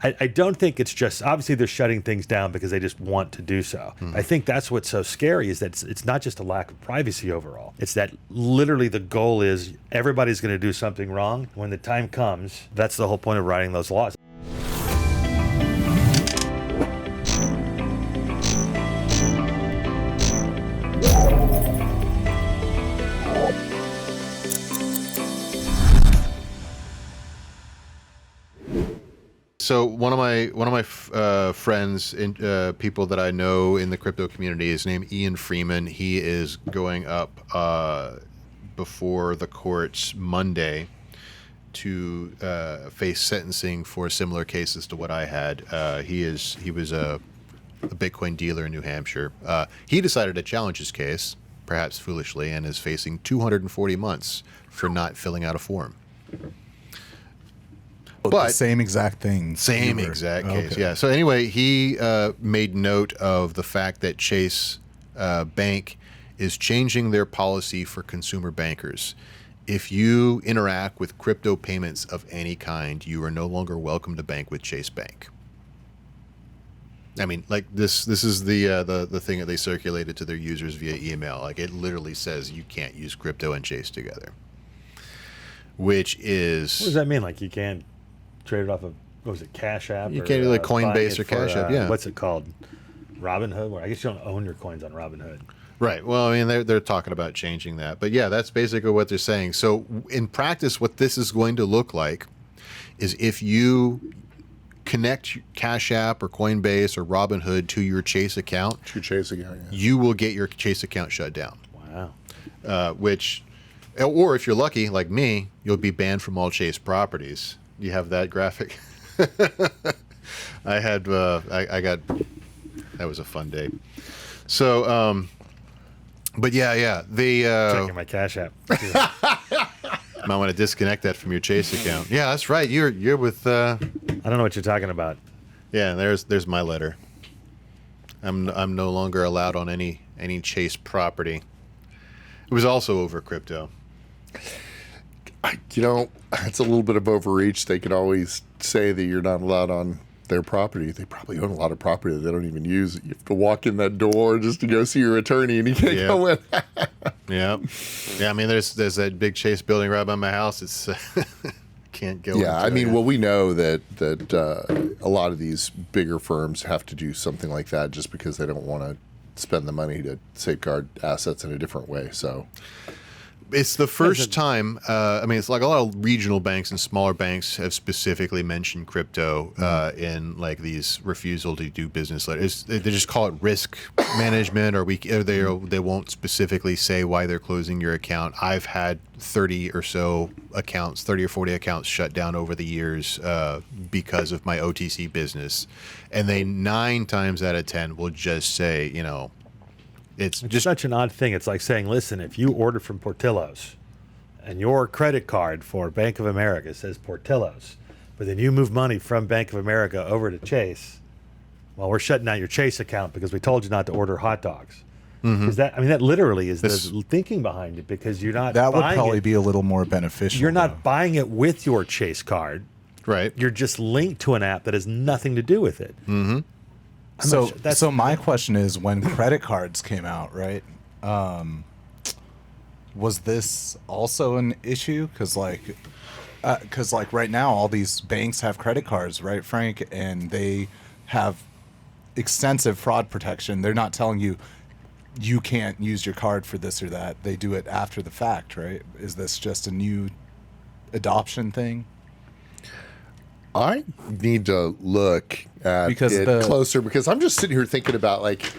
I don't think it's just, obviously they're shutting things down because they just want to do so. I think that's what's so scary is that it's not just a lack of privacy overall. It's that literally the goal is everybody's going to do something wrong. When the time comes, that's the whole point of writing those laws. So one of my friends, people that I know in the crypto community, is named Ian Freeman. He is going up before the courts Monday to face sentencing for similar cases to what I had. He was a Bitcoin dealer in New Hampshire. He decided to challenge his case, perhaps foolishly, and is facing 240 months for not filling out a form. But the same exact thing. Same exact case, yeah. So anyway, he made note of the fact that Chase Bank is changing their policy for consumer bankers. If you interact with crypto payments of any kind, you are no longer welcome to bank with Chase Bank. I mean, like this is the thing that they circulated to their users via email. Like it literally says you can't use crypto and Chase together. Which is... What does that mean? Like you can't trade it off of, what was it, Cash App? You can't do like Coinbase or Cash App, yeah. What's it called? Robinhood? Well, I guess you don't own your coins on Robinhood. Right. Well, I mean, they're talking about changing that. But yeah, that's basically what they're saying. So in practice, what this is going to look like is if you connect Cash App or Coinbase or Robinhood to your Chase account, you will get your Chase account shut down. Wow. Or if you're lucky, like me, you'll be banned from all Chase properties. You have that graphic? I got, that was a fun day. So, but yeah, they... Checking my Cash App. Might want to disconnect that from your Chase account. Yeah, that's right. You're with... I don't know what you're talking about. Yeah, there's my letter. I'm no longer allowed on any Chase property. It was also over crypto. It's a little bit of overreach. They could always say that you're not allowed on their property. They probably own a lot of property that they don't even use. You have to walk in that door just to go see your attorney, and you can't go in. Yeah. I mean, there's that big Chase building right by my house. It's can't go. Yeah, I mean, well, we know that a lot of these bigger firms have to do something like that just because they don't want to spend the money to safeguard assets in a different way. So. It's the first time, it's like a lot of regional banks and smaller banks have specifically mentioned crypto in like these refusal to do business letters. They just call it risk management, or they won't specifically say why they're closing your account. I've had 30 or 40 accounts shut down over the years because of my OTC business. And they 9 times out of 10 will just say, It's just such an odd thing. It's like saying, listen, if you order from Portillo's and your credit card for Bank of America says Portillo's, but then you move money from Bank of America over to Chase, well, we're shutting down your Chase account because we told you not to order hot dogs. Because that literally is the thinking behind it, because you're not that would buying probably it. be a little more beneficial. You're not buying it with your Chase card. Right. You're just linked to an app that has nothing to do with it. Mm-hmm. So my question is, when credit cards came out, right? Was this also an issue? Because right now all these banks have credit cards, right, Frank? And they have extensive fraud protection. They're not telling you can't use your card for this or that. They do it after the fact, right? Is this just a new adoption thing? I need to look at it closer, because I'm just sitting here thinking about like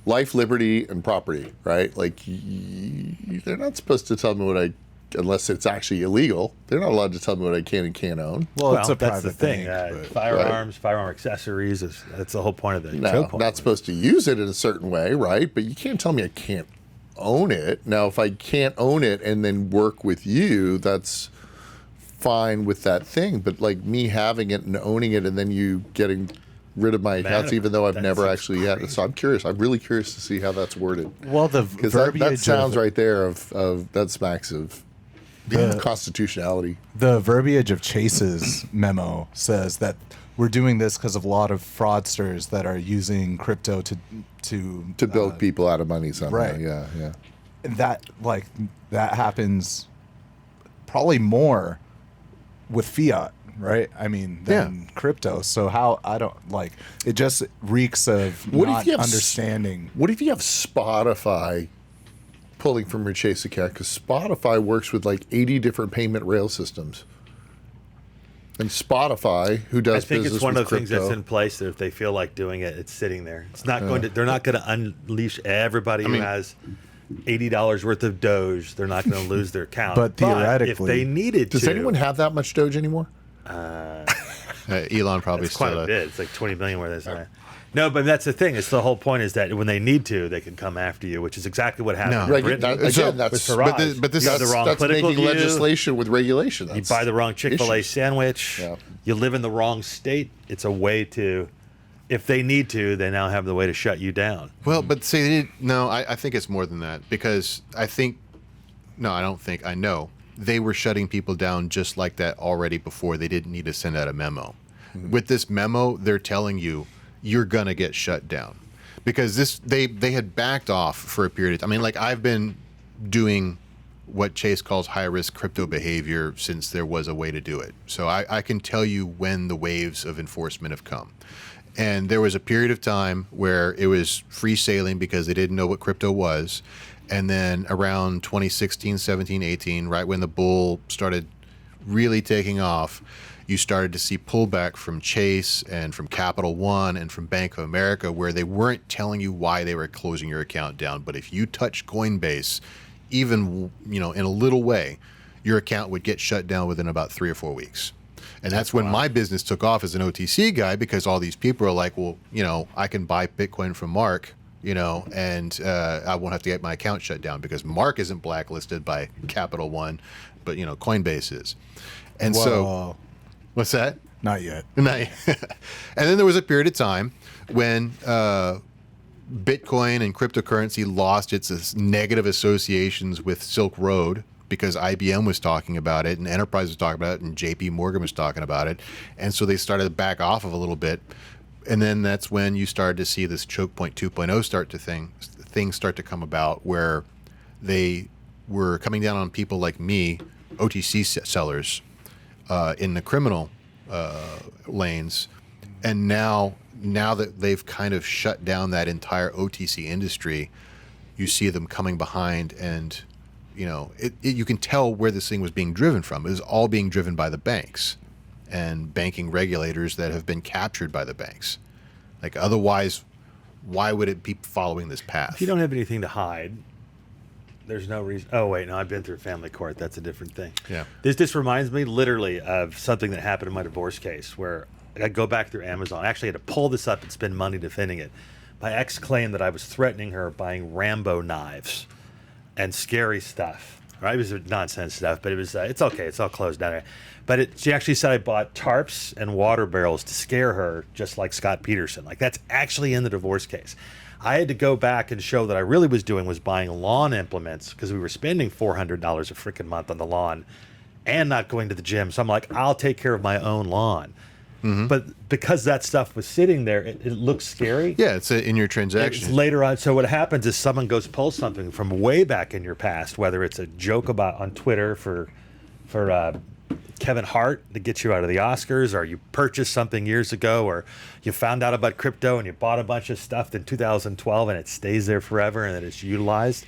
life, liberty, and property, right? Like they're not supposed to tell me unless it's actually illegal. They're not allowed to tell me what I can and can't own. Well, it's a that's the private thing. Firearms, firearm accessories, that's the whole point of the No, not supposed to use it in a certain way, right? But you can't tell me I can't own it. Now, if I can't own it and then work with you, that's fine with that thing. But like me having it and owning it and then you getting rid of my accounts, even though I've never actually had it. So I'm curious. I'm really curious to see how that's worded. Well, because that sounds right there of that smacks of constitutionality. The verbiage of Chase's memo says that we're doing this because of a lot of fraudsters that are using crypto To build people out of money somehow. right. Yeah, yeah. that happens probably more with fiat, right? I mean, than crypto. So how I don't like it. Just reeks of What if not you have understanding. What if you have Spotify pulling from your Chase account? Because Spotify works with like 80 different payment rail systems. And Spotify, who I does think business it's one with of the things crypto, that's in place that if they feel like doing it, it's sitting there. It's not going to. They're not going to unleash everybody who has $80 worth of Doge. They're not going to lose their account. But theoretically, if they needed does to, anyone have that much Doge anymore? Elon probably it's quite still a bit. It's like 20 million where there's no, but that's the thing. It's the whole point is that when they need to, they can come after you, which is exactly what happened No. in Britain. Again, with that's Farage. but this you is- have the wrong that's political making view. legislation with regulation. You That's buy the wrong Chick-fil-A issues. sandwich. Yeah. You live in the wrong state. It's a way to, if they need to, they now have the way to shut you down. Well, but see, no, I think it's more than that because I know they were shutting people down just like that already before. They didn't need to send out a memo. With this memo, they're telling you you're gonna get shut down because they had backed off for a period of time. I mean, like I've been doing what Chase calls high risk crypto behavior since there was a way to do it. So I can tell you when the waves of enforcement have come. And there was a period of time where it was free sailing because they didn't know what crypto was. And then around 2016, 17, 18, right when the bull started really taking off, you started to see pullback from Chase and from Capital One and from Bank of America where they weren't telling you why they were closing your account down. But if you touch Coinbase, even in a little way, your account would get shut down within about 3 or 4 weeks. And that's when my business took off as an OTC guy because all these people are like, well, I can buy Bitcoin from Mark, and I won't have to get my account shut down because Mark isn't blacklisted by Capital One, but Coinbase is. And so, what's that? not yet. And then there was a period of time when Bitcoin and cryptocurrency lost its negative associations with Silk Road because IBM was talking about it and Enterprise was talking about it and JP Morgan was talking about it. And so they started to back off of a little bit. And then that's when you started to see this choke point 2.0 things start to come about where they were coming down on people like me, OTC sellers, in the criminal lanes. And now that they've kind of shut down that entire OTC industry, you see them coming behind and, you can tell where this thing was being driven from. It was all being driven by the banks and banking regulators that have been captured by the banks. Like otherwise, why would it be following this path? If you don't have anything to hide, there's no reason. Oh, wait, no, I've been through family court. That's a different thing. Yeah. This reminds me literally of something that happened in my divorce case where I go back through Amazon. I actually had to pull this up and spend money defending it. My ex claimed that I was threatening her buying Rambo knives and scary stuff. Right? It was nonsense stuff, but it was it's okay. It's all closed down. But she actually said I bought tarps and water barrels to scare her, just like Scott Peterson. Like that's actually in the divorce case. I had to go back and show that I really was doing was buying lawn implements because we were spending $400 a freaking month on the lawn and not going to the gym. So I'm like, I'll take care of my own lawn. Mm-hmm. But because that stuff was sitting there, it looks scary. Yeah, it's in your transaction. It's later on. So what happens is someone goes pull something from way back in your past, whether it's a joke about on Twitter for Kevin Hart to get you out of the Oscars, or you purchased something years ago, or you found out about crypto and you bought a bunch of stuff in 2012 and it stays there forever and then it's utilized.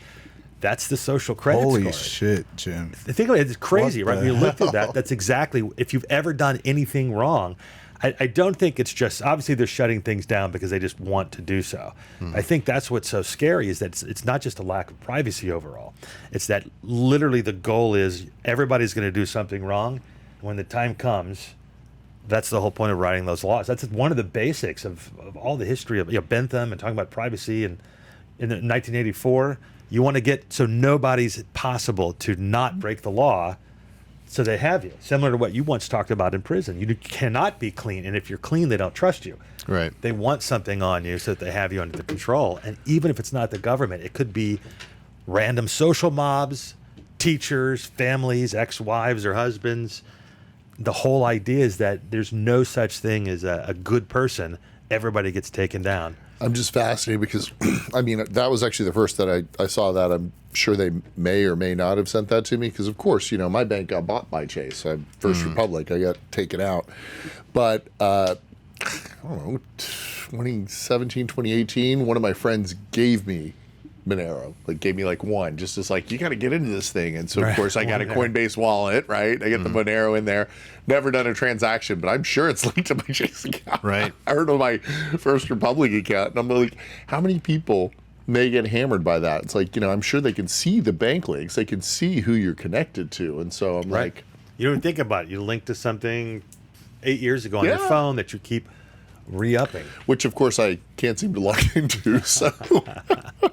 That's the social credit Holy score. shit, Jim. Think of it, it's crazy, What right? the When you looked at that, that's exactly, if you've ever done anything wrong, I don't think it's just, obviously they're shutting things down because they just want to do so. I think that's what's so scary is that it's not just a lack of privacy overall. It's that literally the goal is everybody's going to do something wrong. When the time comes, that's the whole point of writing those laws. That's one of the basics of all the history of Bentham and talking about privacy. And in 1984, you want to get so nobody's possible to not break the law. So they have you, similar to what you once talked about in prison. You cannot be clean, and if you're clean, they don't trust you. Right. They want something on you so that they have you under the control. And even if it's not the government, it could be random social mobs, teachers, families, ex-wives or husbands. the whole idea is that there's no such thing as a good person. Everybody gets taken down. I'm just fascinated because, I mean, that was actually the first that I saw that. I'm sure they may or may not have sent that to me because, of course, you know, my bank got bought by Chase. First Republic, I got taken out. But, I don't know, 2017, 2018, one of my friends gave me Monero, like gave me like one, just as like, you got to get into this thing. And so, of course, I got a Coinbase wallet, right? I get the Monero in there. Never done a transaction, but I'm sure it's linked to my Chase account. Right. I heard of my First Republic account, and I'm like, how many people may get hammered by that? It's like, you know, I'm sure they can see the bank links. They can see who you're connected to. And so I'm like, you don't even think about it. You link to something 8 years ago on your Yeah. phone that you keep re-upping. which of course I can't seem to log into. So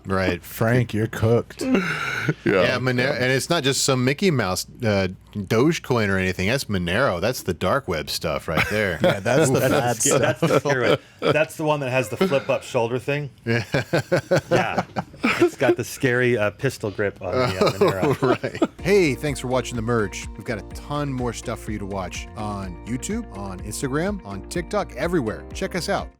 Right. Frank, you're cooked. Yeah, Monero, and it's not just some Mickey Mouse Dogecoin or anything. That's Monero. That's the dark web stuff right there. Yeah, that's the bad That's stuff. the scary one. That's the one that has the flip-up shoulder thing. Yeah. It's got the scary pistol grip on the Monero. Right. Hey, thanks for watching The Merge. We've got a ton more stuff for you to watch on YouTube, on Instagram, on TikTok, everywhere. Check us out.